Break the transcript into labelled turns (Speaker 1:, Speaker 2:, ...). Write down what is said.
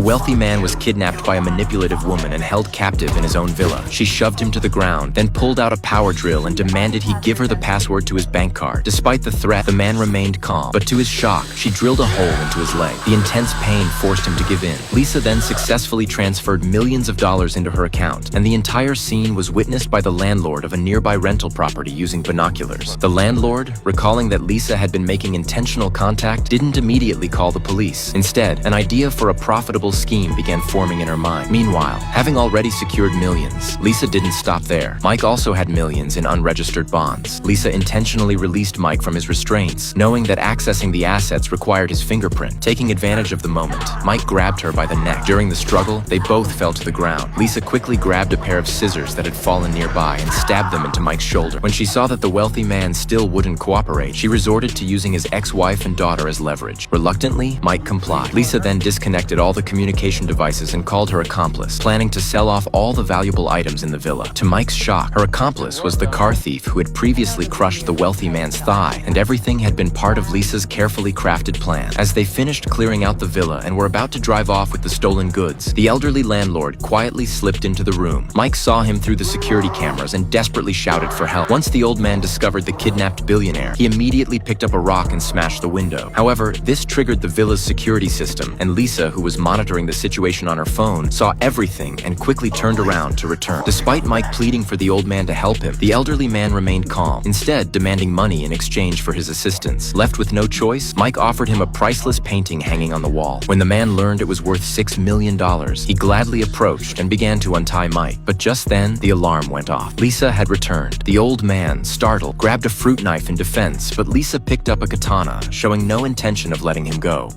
Speaker 1: wealthy man was kidnapped by a manipulative woman and held captive in his own villa. She shoved him to the ground, then pulled out a power drill and demanded he give her the password to his bank card. Despite the threat, the man remained calm, but to his shock, she drilled a hole into his leg. The intense pain forced him to give in. Lisa then successfully transferred millions of dollars into her account, and the entire scene was witnessed by the landlord of a nearby rental property using binoculars. The landlord, recalling that Lisa had been making intentional contact, didn't immediately call the police. Instead, an idea for a profitable scheme began forming in her mind. Meanwhile, having already secured millions, Lisa didn't stop there. Mike also had millions in unregistered bonds. Lisa intentionally released Mike from his restraints, knowing that accessing the assets required his fingerprint. Taking advantage of the moment, Mike grabbed her by the neck. During the struggle, they both fell to the ground. Lisa quickly grabbed a pair of scissors that had fallen nearby and stabbed them into Mike's shoulder. When she saw that the wealthy man still wouldn't cooperate, she resorted to using his ex-wife and daughter as leverage. Reluctantly, Mike complied. Lisa then disconnected all the communication devices and called her accomplice, planning to sell off all the valuable items in the villa. To Mike's shock, her accomplice was the car thief who had previously crushed the wealthy man's thigh, and everything had been part of Lisa's carefully crafted plan. As they finished clearing out the villa and were about to drive off with the stolen goods, the elderly landlord quietly slipped into the room. Mike saw him through the security cameras and desperately shouted for help. Once the old man discovered the kidnapped billionaire, he immediately picked up a rock and smashed the window. However, this triggered the villa's security system, and Lisa, who was monitoring the situation on her phone, saw everything and quickly turned around to return. Despite Mike pleading for the old man to help him, the elderly man remained calm, instead demanding money in exchange for his assistance. Left with no choice, Mike offered him a priceless painting hanging on the wall. When the man learned it was worth $6 million, he gladly approached and began to untie Mike. But just then, the alarm went off. Lisa had returned. The old man, startled, grabbed a fruit knife in defense, but Lisa picked up a katana, showing no intention of letting him go.